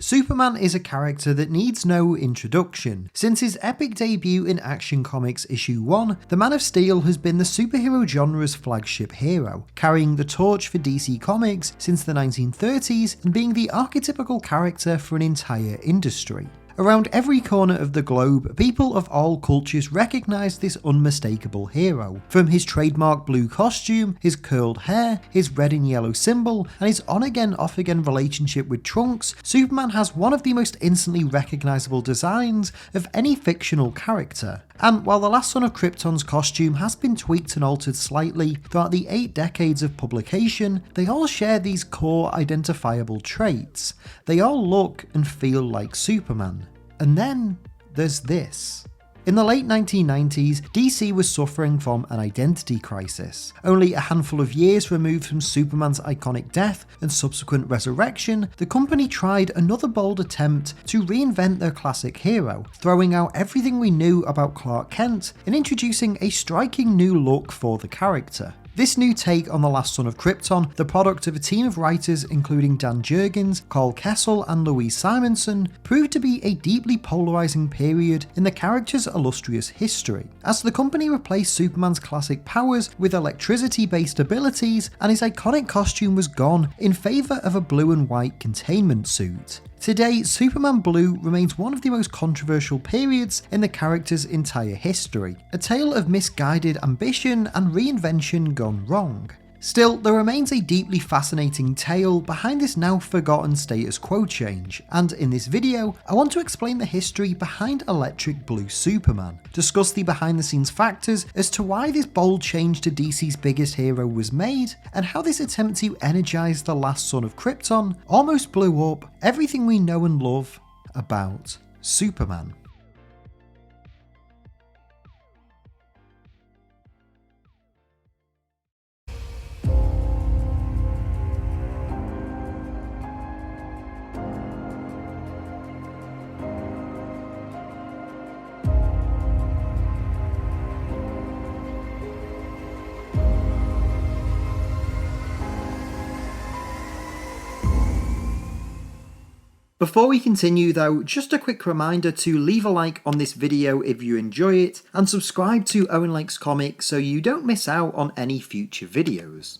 Superman is a character that needs no introduction. Since his epic debut in Action Comics issue 1, the Man of Steel has been the superhero genre's flagship hero, carrying the torch for DC Comics since the 1930s and being the archetypical character for an entire industry. Around every corner of the globe, people of all cultures recognise this unmistakable hero. From his trademark blue costume, his curled hair, his red and yellow symbol, and his on-again off-again relationship with Trunks, Superman has one of the most instantly recognisable designs of any fictional character. And while the last Son of Krypton's costume has been tweaked and altered slightly throughout the 8 decades of publication, they all share these core identifiable traits. They all look and feel like Superman. And then there's this. In the late 1990s, DC was suffering from an identity crisis. Only a handful of years removed from Superman's iconic death and subsequent resurrection, the company tried another bold attempt to reinvent their classic hero, throwing out everything we knew about Clark Kent and introducing a striking new look for the character. This new take on The Last Son of Krypton, the product of a team of writers including Dan Jurgens, Carl Kessel and Louise Simonson, proved to be a deeply polarising period in the character's illustrious history, as the company replaced Superman's classic powers with electricity-based abilities and his iconic costume was gone in favour of a blue and white containment suit. Today, Superman Blue remains one of the most controversial periods in the character's entire history, a tale of misguided ambition and reinvention gone wrong. Still, there remains a deeply fascinating tale behind this now forgotten status quo change, and in this video, I want to explain the history behind Electric Blue Superman, discuss the behind the scenes factors as to why this bold change to DC's biggest hero was made, and how this attempt to energise the last Son of Krypton almost blew up everything we know and love about Superman. Before we continue though, just a quick reminder to leave a like on this video if you enjoy it, and subscribe to Owen Likes Comics so you don't miss out on any future videos.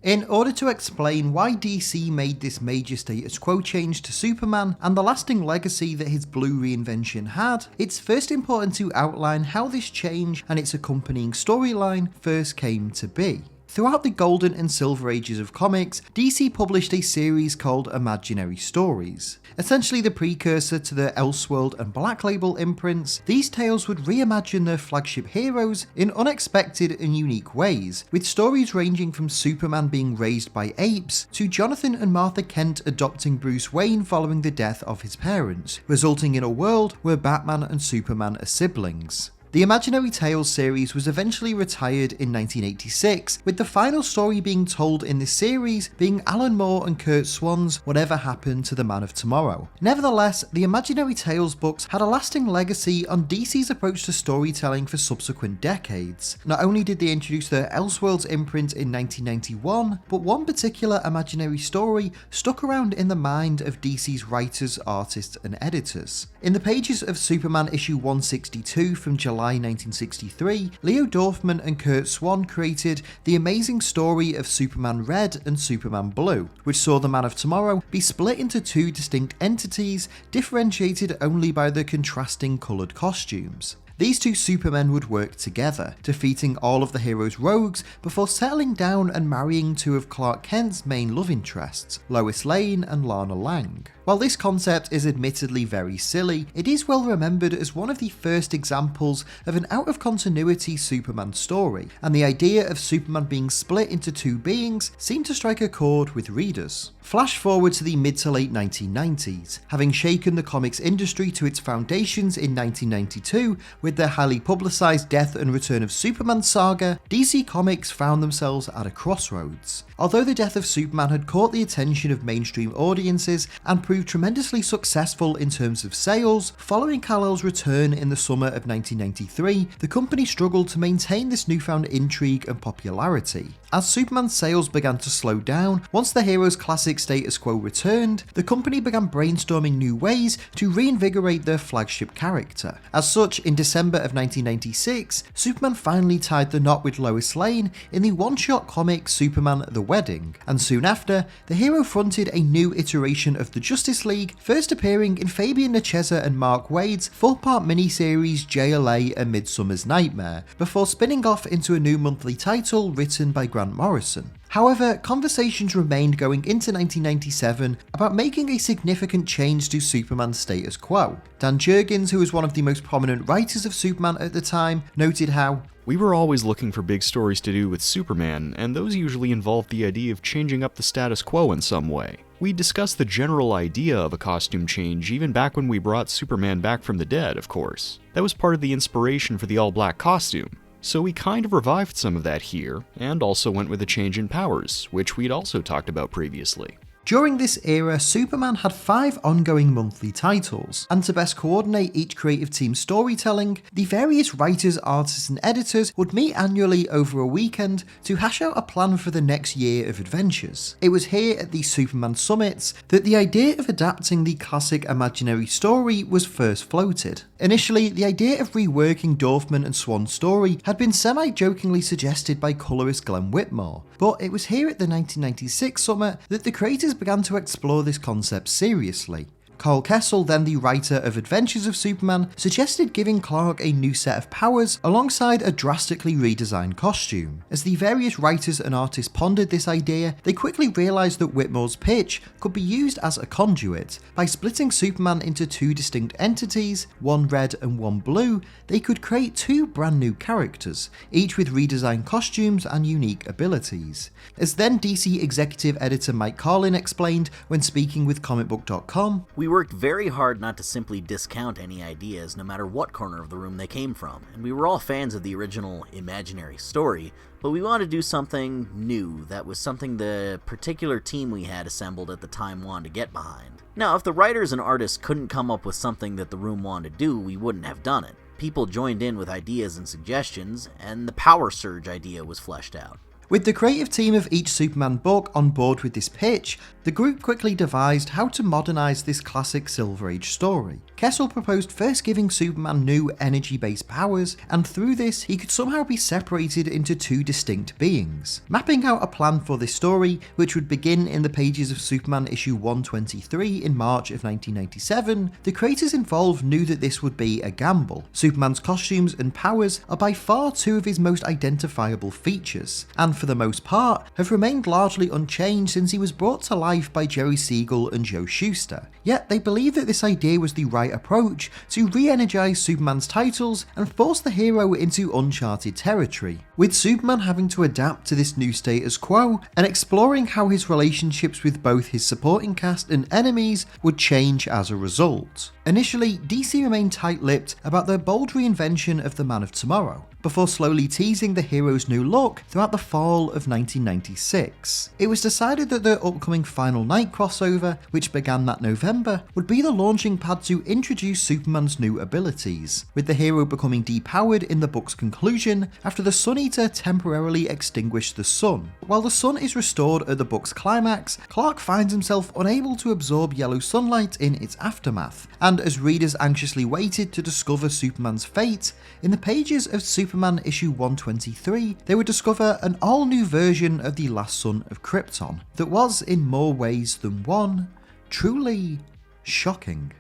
In order to explain why DC made this major status quo change to Superman and the lasting legacy that his blue reinvention had, it's first important to outline how this change and its accompanying storyline first came to be. Throughout the golden and silver ages of comics, DC published a series called Imaginary Stories. Essentially the precursor to the Elseworld and Black Label imprints, these tales would reimagine their flagship heroes in unexpected and unique ways, with stories ranging from Superman being raised by apes, to Jonathan and Martha Kent adopting Bruce Wayne following the death of his parents, resulting in a world where Batman and Superman are siblings. The Imaginary Tales series was eventually retired in 1986, with the final story being told in this series being Alan Moore and Curt Swan's Whatever Happened to the Man of Tomorrow. Nevertheless, the Imaginary Tales books had a lasting legacy on DC's approach to storytelling for subsequent decades. Not only did they introduce the Elseworlds imprint in 1991, but one particular imaginary story stuck around in the mind of DC's writers, artists and editors. In the pages of Superman issue 162 from July 1963, Leo Dorfman and Curt Swan created The Amazing Story of Superman Red and Superman Blue, which saw the Man of Tomorrow be split into two distinct entities, differentiated only by their contrasting coloured costumes. These two Supermen would work together, defeating all of the hero's rogues before settling down and marrying two of Clark Kent's main love interests, Lois Lane and Lana Lang. While this concept is admittedly very silly, it is well remembered as one of the first examples of an out-of-continuity Superman story, and the idea of Superman being split into two beings seemed to strike a chord with readers. Flash forward to the mid to late 1990s, having shaken the comics industry to its foundations in 1992 with their highly publicised Death and Return of Superman saga, DC Comics found themselves at a crossroads. Although the death of Superman had caught the attention of mainstream audiences and proved proved tremendously successful in terms of sales, following Kal-El's return in the summer of 1993, the company struggled to maintain this newfound intrigue and popularity. As Superman's sales began to slow down, once the hero's classic status quo returned, the company began brainstorming new ways to reinvigorate their flagship character. As such, in December of 1996, Superman finally tied the knot with Lois Lane in the one-shot comic Superman The Wedding, and soon after, the hero fronted a new iteration of the Justice League, first appearing in Fabian Nicieza and Mark Waid's 4-part miniseries JLA A Midsummer's Nightmare, before spinning off into a new monthly title written by Grant Morrison. However, conversations remained going into 1997 about making a significant change to Superman's status quo. Dan Jurgens, who was one of the most prominent writers of Superman at the time, noted how, "We were always looking for big stories to do with Superman, and those usually involved the idea of changing up the status quo in some way. We discussed the general idea of a costume change even back when we brought Superman back from the dead, of course. That was part of the inspiration for the all-black costume. So we kind of revived some of that here, and also went with a change in powers, which we'd also talked about previously." During this era, Superman had 5 ongoing monthly titles, and to best coordinate each creative team's storytelling, the various writers, artists and editors would meet annually over a weekend to hash out a plan for the next year of adventures. It was here at these Superman summits that the idea of adapting the classic imaginary story was first floated. Initially, the idea of reworking Dorfman and Swan's story had been semi-jokingly suggested by colorist Glenn Whitmore, but it was here at the 1996 summit that the creators began to explore this concept seriously. Carl Kessel, then the writer of Adventures of Superman, suggested giving Clark a new set of powers alongside a drastically redesigned costume. As the various writers and artists pondered this idea, they quickly realised that Whitmore's pitch could be used as a conduit. By splitting Superman into 2 distinct entities, one red and one blue, they could create 2 brand new characters, each with redesigned costumes and unique abilities. As then DC executive editor Mike Carlin explained when speaking with comicbook.com, "We worked very hard not to simply discount any ideas, no matter what corner of the room they came from, and we were all fans of the original imaginary story, but we wanted to do something new that was something the particular team we had assembled at the time wanted to get behind. Now, if the writers and artists couldn't come up with something that the room wanted to do, we wouldn't have done it. People joined in with ideas and suggestions, and the Power Surge idea was fleshed out." With the creative team of each Superman book on board with this pitch, the group quickly devised how to modernise this classic Silver Age story. Kessel proposed first giving Superman new energy-based powers, and through this he could somehow be separated into 2 distinct beings. Mapping out a plan for this story, which would begin in the pages of Superman issue 123 in March of 1997, the creators involved knew that this would be a gamble. Superman's costumes and powers are by far 2 of his most identifiable features, and for the most part have remained largely unchanged since he was brought to life by Jerry Siegel and Joe Shuster. Yet they believed that this idea was the right approach to re-energise Superman's titles and force the hero into uncharted territory, with Superman having to adapt to this new status quo and exploring how his relationships with both his supporting cast and enemies would change as a result. Initially, DC remained tight-lipped about their bold reinvention of the Man of Tomorrow, before slowly teasing the hero's new look throughout the fall of 1996. It was decided that their upcoming Final Night crossover, which began that November, would be the launching pad to introduce Superman's new abilities, with the hero becoming depowered in the book's conclusion after the Sun Eater temporarily extinguished the sun. While the sun is restored at the book's climax, Clark finds himself unable to absorb yellow sunlight in its aftermath, and as readers anxiously waited to discover Superman's fate, in the pages of Superman issue 123, they would discover an all-new version of the last son of Krypton that was, in more ways than one, truly shocking.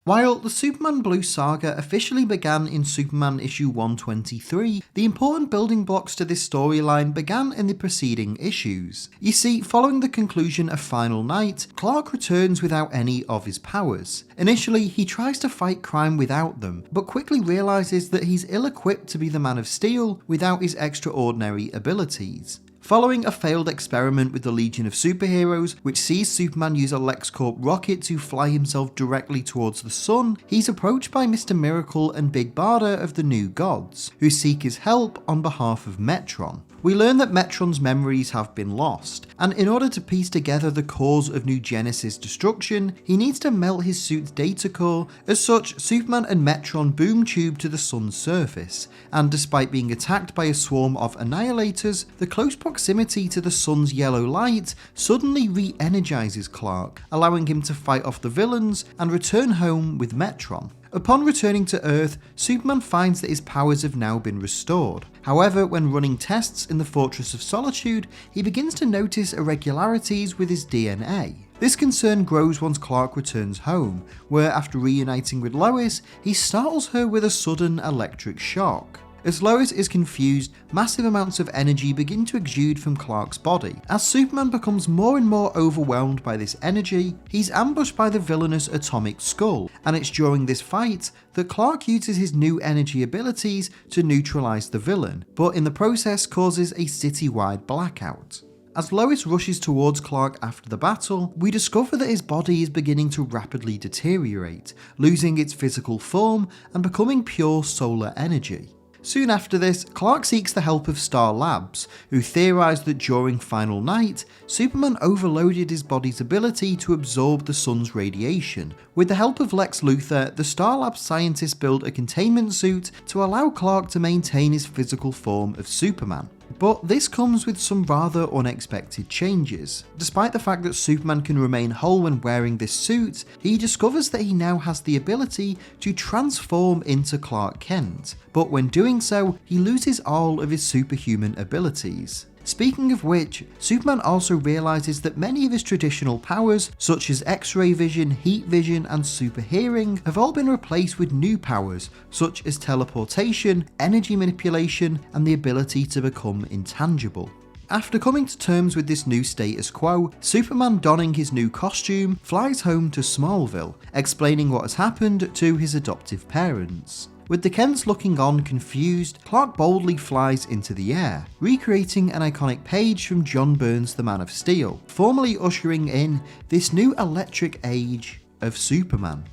While the Superman Blue saga officially began in Superman issue 123, the important building blocks to this storyline began in the preceding issues. You see, following the conclusion of Final Night, Clark returns without any of his powers. Initially, he tries to fight crime without them, but quickly realises that he's ill-equipped to be the Man of Steel without his extraordinary abilities. Following a failed experiment with the Legion of Superheroes, which sees Superman use a LexCorp rocket to fly himself directly towards the sun, he's approached by Mr. Miracle and Big Barda of the New Gods, who seek his help on behalf of Metron. we learn that Metron's memories have been lost, and in order to piece together the cause of New Genesis' destruction, he needs to melt his suit's data core. As such, Superman and Metron boom tube to the sun's surface, and despite being attacked by a swarm of annihilators, the close proximity to the sun's yellow light suddenly re-energizes Clark, allowing him to fight off the villains and return home with Metron. Upon returning to Earth, Superman finds that his powers have now been restored. However, when running tests in the Fortress of Solitude, he begins to notice irregularities with his DNA. This concern grows once Clark returns home, where after reuniting with Lois, he startles her with a sudden electric shock. As Lois is confused, massive amounts of energy begin to exude from Clark's body. As Superman becomes more and more overwhelmed by this energy, he's ambushed by the villainous Atomic Skull, and it's during this fight that Clark uses his new energy abilities to neutralize the villain, but in the process causes a city-wide blackout. As Lois rushes towards Clark after the battle, we discover that his body is beginning to rapidly deteriorate, losing its physical form and becoming pure solar energy. Soon after this, Clark seeks the help of Star Labs, who theorised that during Final Night, Superman overloaded his body's ability to absorb the sun's radiation. With the help of Lex Luthor, the Star Labs scientists build a containment suit to allow Clark to maintain his physical form of Superman. But this comes with some rather unexpected changes. Despite the fact that Superman can remain whole when wearing this suit, he discovers that he now has the ability to transform into Clark Kent, but when doing so, he loses all of his superhuman abilities. Speaking of which, Superman also realises that many of his traditional powers, such as X-ray vision, heat vision and super hearing, have all been replaced with new powers, such as teleportation, energy manipulation and the ability to become intangible. After coming to terms with this new status quo, Superman, donning his new costume, flies home to Smallville, explaining what has happened to his adoptive parents. With the Kents looking on confused, Clark boldly flies into the air, recreating an iconic page from John Byrne's The Man of Steel, formally ushering in this new electric age of Superman.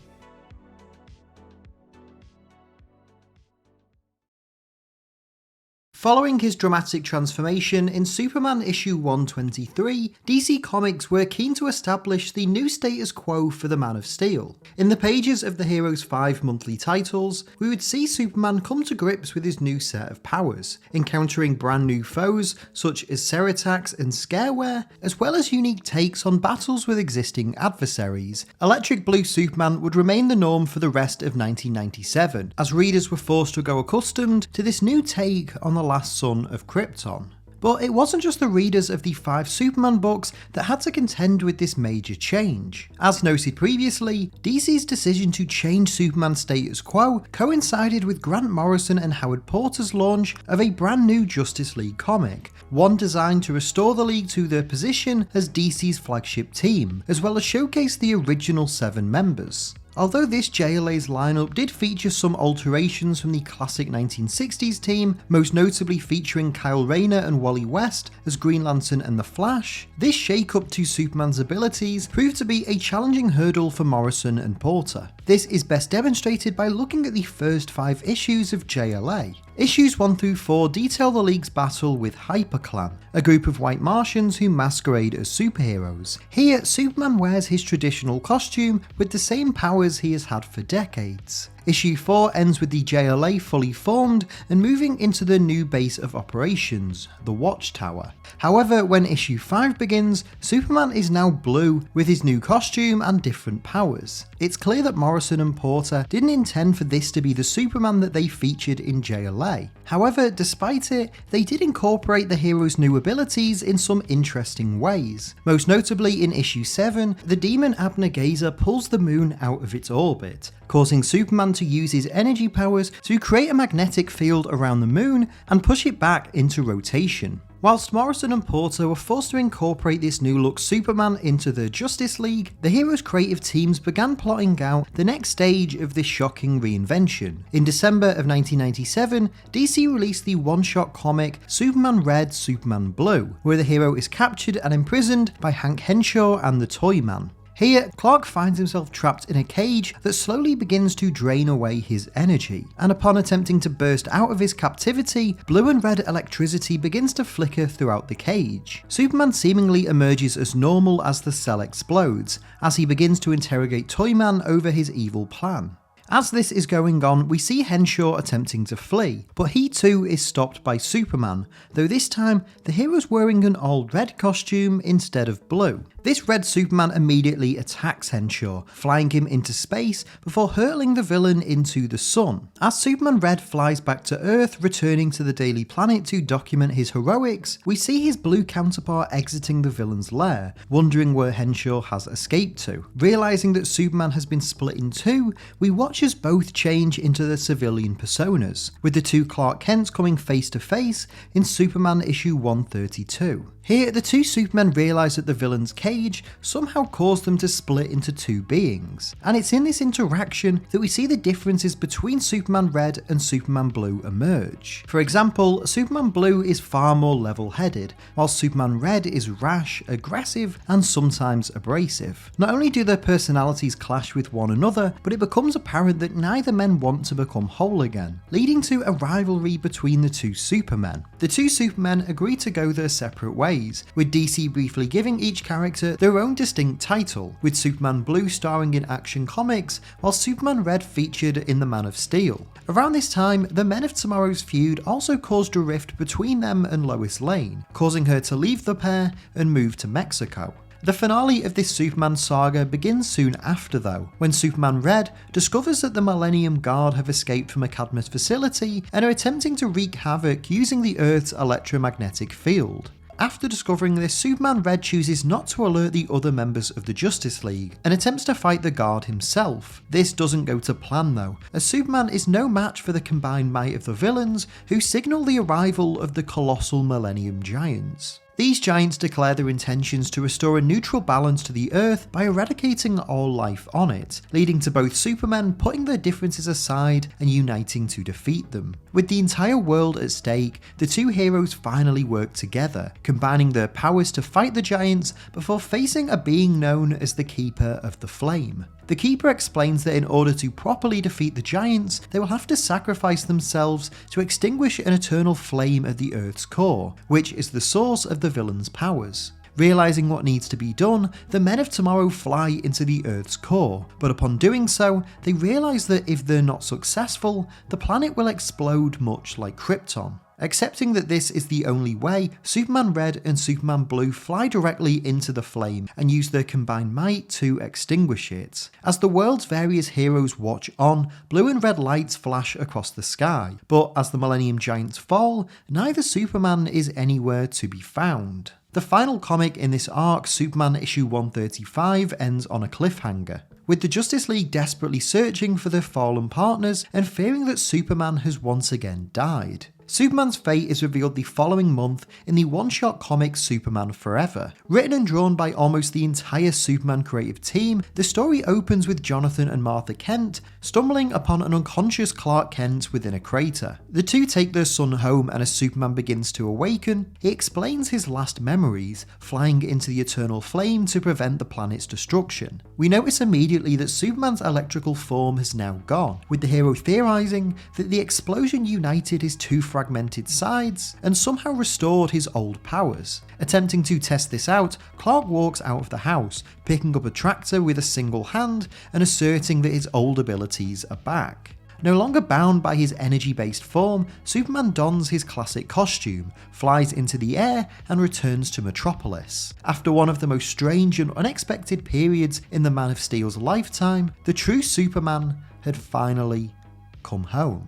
Following his dramatic transformation in Superman issue 123, DC Comics were keen to establish the new status quo for the Man of Steel. In the pages of the hero's 5 monthly titles, we would see Superman come to grips with his new set of powers, encountering brand new foes such as Ceratax and Scareware, as well as unique takes on battles with existing adversaries. Electric Blue Superman would remain the norm for the rest of 1997, as readers were forced to grow accustomed to this new take on the last son of Krypton. But it wasn't just the readers of the 5 Superman books that had to contend with this major change. As noted previously, DC's decision to change Superman's status quo coincided with Grant Morrison and Howard Porter's launch of a brand new Justice League comic, one designed to restore the League to their position as DC's flagship team, as well as showcase the original 7 members. Although this JLA's lineup did feature some alterations from the classic 1960s team, most notably featuring Kyle Rayner and Wally West as Green Lantern and the Flash, this shake-up to Superman's abilities proved to be a challenging hurdle for Morrison and Porter. This is best demonstrated by looking at the first 5 issues of JLA. Issues 1 through 4 detail the League's battle with HyperClan, a group of white Martians who masquerade as superheroes. Here, Superman wears his traditional costume with the same powers he has had for decades. Issue 4 ends with the JLA fully formed and moving into the new base of operations, the Watchtower. However, when issue 5 begins, Superman is now blue with his new costume and different powers. It's clear that Morrison and Porter didn't intend for this to be the Superman that they featured in JLA. However, despite it, they did incorporate the hero's new abilities in some interesting ways. Most notably in issue 7, the demon Abner-Gazer pulls the moon out of its orbit, causing Superman to use his energy powers to create a magnetic field around the moon and push it back into rotation. Whilst Morrison and Porter were forced to incorporate this new look Superman into the Justice League, the hero's creative teams began plotting out the next stage of this shocking reinvention. In December of 1997, DC released the one-shot comic Superman Red, Superman Blue, where the hero is captured and imprisoned by Hank Henshaw and the Toyman. Here, Clark finds himself trapped in a cage that slowly begins to drain away his energy, and upon attempting to burst out of his captivity, blue and red electricity begins to flicker throughout the cage. Superman seemingly emerges as normal as the cell explodes, as he begins to interrogate Toyman over his evil plan. As this is going on, we see Henshaw attempting to flee, but he too is stopped by Superman, though this time the hero's wearing an all red costume instead of blue. This red Superman immediately attacks Henshaw, flying him into space before hurling the villain into the sun. As Superman Red flies back to Earth, returning to the Daily Planet to document his heroics, we see his blue counterpart exiting the villain's lair, wondering where Henshaw has escaped to. Realising that Superman has been split in two, we watch as both change into their civilian personas, with the two Clark Kents coming face to face in Superman issue 132. Here, the two Supermen realise that the villain's cage somehow caused them to split into two beings, and it's in this interaction that we see the differences between Superman Red and Superman Blue emerge. For example, Superman Blue is far more level-headed, while Superman Red is rash, aggressive, and sometimes abrasive. Not only do their personalities clash with one another, but it becomes apparent that neither men want to become whole again, leading to a rivalry between the two Supermen. The two Supermen agree to go their separate ways, with DC briefly giving each character their own distinct title, with Superman Blue starring in Action Comics, while Superman Red featured in The Man of Steel. Around this time, the Men of Tomorrow's feud also caused a rift between them and Lois Lane, causing her to leave the pair and move to Mexico. The finale of this Superman saga begins soon after though, when Superman Red discovers that the Millennium Guard have escaped from a Cadmus facility and are attempting to wreak havoc using the Earth's electromagnetic field. After discovering this, Superman Red chooses not to alert the other members of the Justice League and attempts to fight the Guard himself. This doesn't go to plan though, as Superman is no match for the combined might of the villains, who signal the arrival of the colossal Millennium Giants. These giants declare their intentions to restore a neutral balance to the Earth by eradicating all life on it, leading to both Supermen putting their differences aside and uniting to defeat them. With the entire world at stake, the two heroes finally work together, combining their powers to fight the giants before facing a being known as the Keeper of the Flame. The Keeper explains that in order to properly defeat the giants, they will have to sacrifice themselves to extinguish an eternal flame at the Earth's core, which is the source of the villain's powers. Realising what needs to be done, the Men of Tomorrow fly into the Earth's core, but upon doing so, they realise that if they're not successful, the planet will explode much like Krypton. Accepting that this is the only way, Superman Red and Superman Blue fly directly into the flame and use their combined might to extinguish it. As the world's various heroes watch on, blue and red lights flash across the sky, but as the Millennium Giants fall, neither Superman is anywhere to be found. The final comic in this arc, Superman issue 135, ends on a cliffhanger, with the Justice League desperately searching for their fallen partners and fearing that Superman has once again died. Superman's fate is revealed the following month in the one-shot comic Superman Forever. Written and drawn by almost the entire Superman creative team, the story opens with Jonathan and Martha Kent stumbling upon an unconscious Clark Kent within a crater. The two take their son home, and as Superman begins to awaken, he explains his last memories, flying into the eternal flame to prevent the planet's destruction. We notice immediately that Superman's electrical form has now gone, with the hero theorising that the explosion united his two fragmented sides and somehow restored his old powers. Attempting to test this out, Clark walks out of the house, picking up a tractor with a single hand and asserting that his old abilities are back. No longer bound by his energy-based form, Superman dons his classic costume, flies into the air, and returns to Metropolis. After one of the most strange and unexpected periods in the Man of Steel's lifetime, the true Superman had finally come home.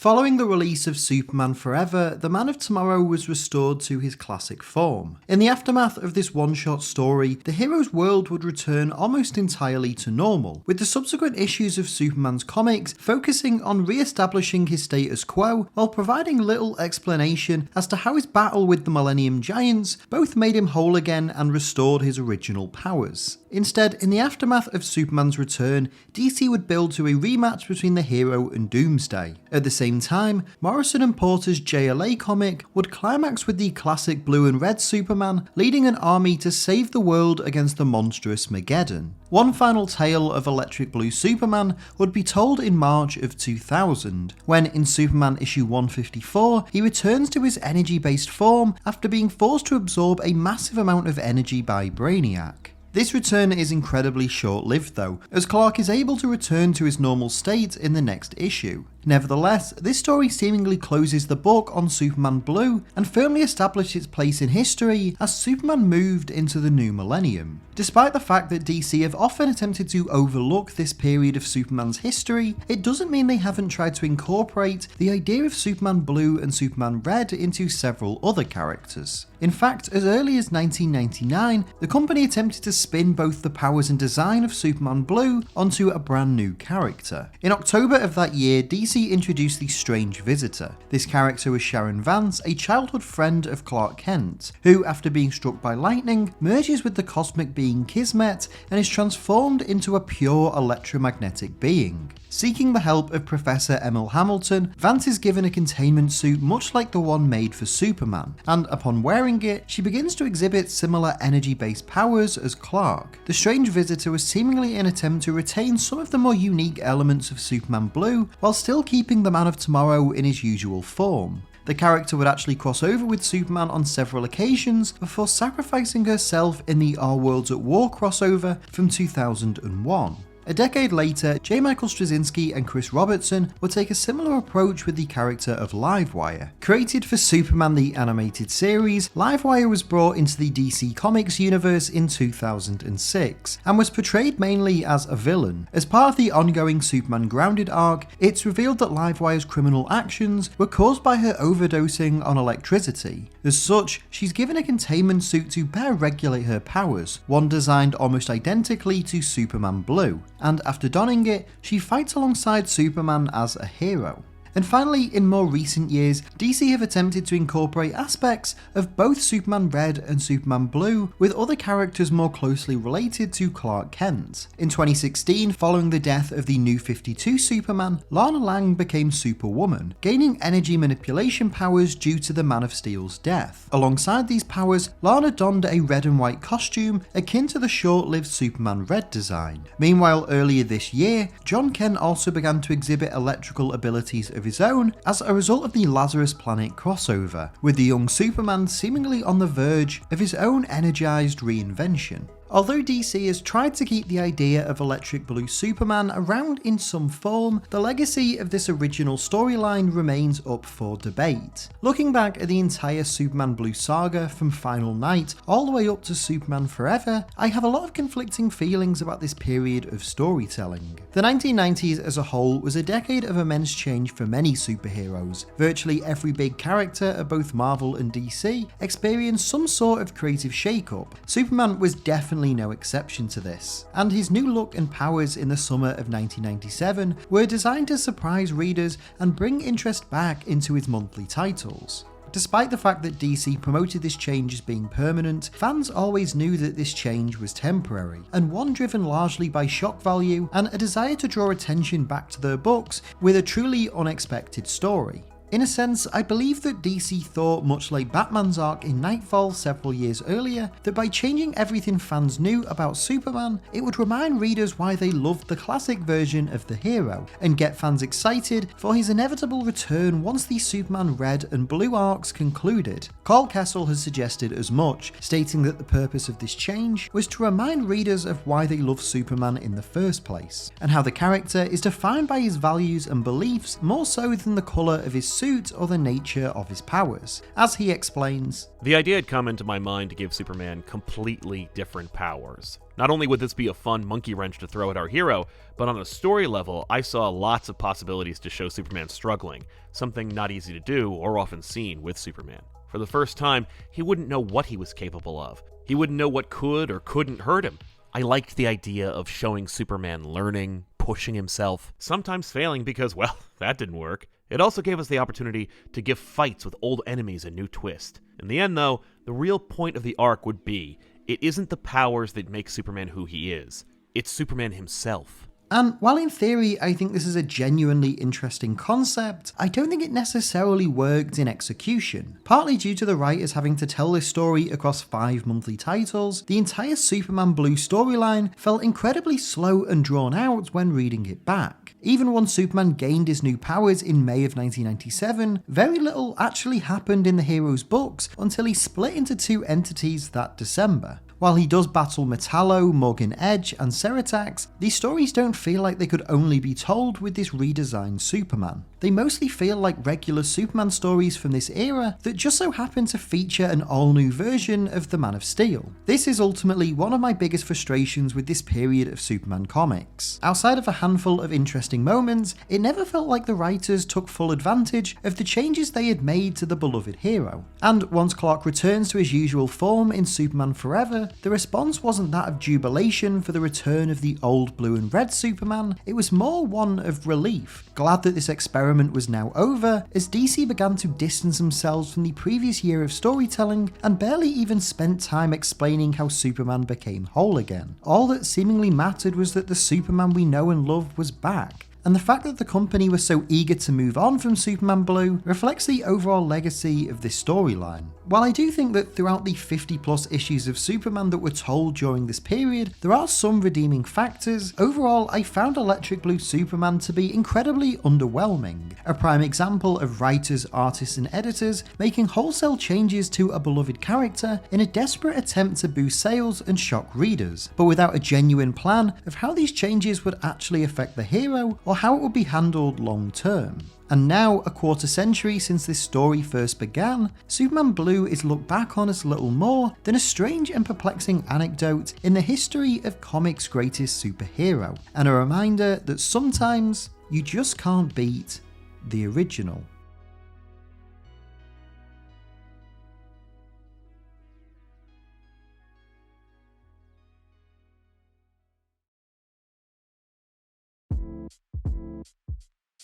Following the release of Superman Forever, the Man of Tomorrow was restored to his classic form. In the aftermath of this one-shot story, the hero's world would return almost entirely to normal, with the subsequent issues of Superman's comics focusing on re-establishing his status quo while providing little explanation as to how his battle with the Millennium Giants both made him whole again and restored his original powers. Instead, in the aftermath of Superman's return, DC would build to a rematch between the hero and Doomsday. At the same same time, Morrison and Porter's JLA comic would climax with the classic blue and red Superman leading an army to save the world against the monstrous Mageddon. One final tale of Electric Blue Superman would be told in March of 2000, when in Superman issue 154, he returns to his energy-based form after being forced to absorb a massive amount of energy by Brainiac. This return is incredibly short-lived though, as Clark is able to return to his normal state in the next issue. Nevertheless, this story seemingly closes the book on Superman Blue and firmly established its place in history as Superman moved into the new millennium. Despite the fact that DC have often attempted to overlook this period of Superman's history, it doesn't mean they haven't tried to incorporate the idea of Superman Blue and Superman Red into several other characters. In fact, as early as 1999, the company attempted to spin both the powers and design of Superman Blue onto a brand new character. In October of that year, DC introduced the Strange Visitor. This character was Sharon Vance, a childhood friend of Clark Kent, who, after being struck by lightning, merges with the cosmic being Kismet and is transformed into a pure electromagnetic being. Seeking the help of Professor Emil Hamilton, Vance is given a containment suit much like the one made for Superman, and upon wearing it, she begins to exhibit similar energy-based powers as Clark. The Strange Visitor was seemingly an attempt to retain some of the more unique elements of Superman Blue, while still keeping the Man of Tomorrow in his usual form. The character would actually cross over with Superman on several occasions before sacrificing herself in the Our Worlds at War crossover from 2001. A decade later, J. Michael Straczynski and Chris Robertson would take a similar approach with the character of Livewire. Created for Superman the Animated Series, Livewire was brought into the DC Comics universe in 2006, and was portrayed mainly as a villain. As part of the ongoing Superman Grounded arc, it's revealed that Livewire's criminal actions were caused by her overdosing on electricity. As such, she's given a containment suit to better regulate her powers, one designed almost identically to Superman Blue. And after donning it, she fights alongside Superman as a hero. And finally, in more recent years, DC have attempted to incorporate aspects of both Superman Red and Superman Blue with other characters more closely related to Clark Kent. In 2016, following the death of the New 52 Superman, Lana Lang became Superwoman, gaining energy manipulation powers due to the Man of Steel's death. Alongside these powers, Lana donned a red and white costume akin to the short-lived Superman Red design. Meanwhile, earlier this year, John Kent also began to exhibit electrical abilities of his own as a result of the Lazarus Planet crossover, with the young Superman seemingly on the verge of his own energized reinvention. Although DC has tried to keep the idea of Electric Blue Superman around in some form, the legacy of this original storyline remains up for debate. Looking back at the entire Superman Blue saga from Final Night all the way up to Superman Forever, I have a lot of conflicting feelings about this period of storytelling. The 1990s as a whole was a decade of immense change for many superheroes. Virtually every big character of both Marvel and DC experienced some sort of creative shakeup. Superman was definitely no exception to this, and his new look and powers in the summer of 1997 were designed to surprise readers and bring interest back into his monthly titles. Despite the fact that DC promoted this change as being permanent, fans always knew that this change was temporary, and one driven largely by shock value and a desire to draw attention back to their books with a truly unexpected story. In a sense, I believe that DC thought, much like Batman's arc in Nightfall several years earlier, that by changing everything fans knew about Superman, it would remind readers why they loved the classic version of the hero, and get fans excited for his inevitable return once the Superman Red and Blue arcs concluded. Carl Kessel has suggested as much, stating that the purpose of this change was to remind readers of why they love Superman in the first place, and how the character is defined by his values and beliefs more so than the colour of his suit or the nature of his powers. As he explains, "The idea had come into my mind to give Superman completely different powers. Not only would this be a fun monkey wrench to throw at our hero, but on a story level, I saw lots of possibilities to show Superman struggling, something not easy to do or often seen with Superman. For the first time, he wouldn't know what he was capable of. He wouldn't know what could or couldn't hurt him. I liked the idea of showing Superman learning, pushing himself, sometimes failing because, well, that didn't work. It also gave us the opportunity to give fights with old enemies a new twist. In the end, though, the real point of the arc would be, it isn't the powers that make Superman who he is. It's Superman himself." And while in theory I think this is a genuinely interesting concept, I don't think it necessarily worked in execution. Partly due to the writers having to tell this story across 5 monthly titles, the entire Superman Blue storyline felt incredibly slow and drawn out when reading it back. Even once Superman gained his new powers in May of 1997, very little actually happened in the hero's books until he split into 2 entities that December. While he does battle Metallo, Morgan Edge, and Ceratax, these stories don't feel like they could only be told with this redesigned Superman. They mostly feel like regular Superman stories from this era that just so happen to feature an all-new version of the Man of Steel. This is ultimately one of my biggest frustrations with this period of Superman comics. Outside of a handful of interesting moments, it never felt like the writers took full advantage of the changes they had made to the beloved hero. And once Clark returns to his usual form in Superman Forever, the response wasn't that of jubilation for the return of the old blue and red Superman, it was more one of relief, glad that this experiment was now over, as DC began to distance themselves from the previous year of storytelling and barely even spent time explaining how Superman became whole again. All that seemingly mattered was that the Superman we know and love was back. And the fact that the company was so eager to move on from Superman Blue reflects the overall legacy of this storyline. While I do think that throughout the 50+ issues of Superman that were told during this period, there are some redeeming factors, overall I found Electric Blue Superman to be incredibly underwhelming. A prime example of writers, artists and editors making wholesale changes to a beloved character in a desperate attempt to boost sales and shock readers, but without a genuine plan of how these changes would actually affect the hero or how it would be handled long term. And now, a quarter century since this story first began, Superman Blue is looked back on as little more than a strange and perplexing anecdote in the history of comics' greatest superhero, and a reminder that sometimes you just can't beat the original.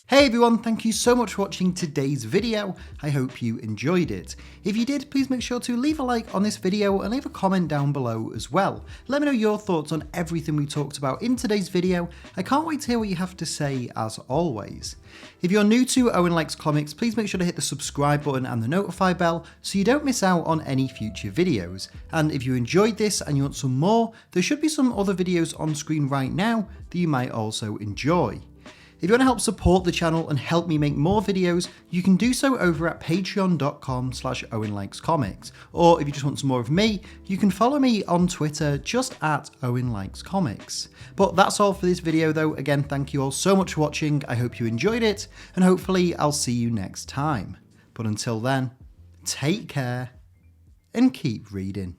Hey everyone, thank you so much for watching today's video. I hope you enjoyed it. If you did, please make sure to leave a like on this video and leave a comment down below as well. Let me know your thoughts on everything we talked about in today's video. I can't wait to hear what you have to say as always. If you're new to Owen Likes Comics, please make sure to hit the subscribe button and the notify bell so you don't miss out on any future videos. And if you enjoyed this and you want some more, there should be some other videos on screen right now that you might also enjoy. If you want to help support the channel and help me make more videos, you can do so over at patreon.com/OwenLikesComics. Or if you just want some more of me, you can follow me on Twitter just at Owen Likes Comics. But that's all for this video though. Again, thank you all so much for watching. I hope you enjoyed it, and hopefully I'll see you next time. But until then, take care and keep reading.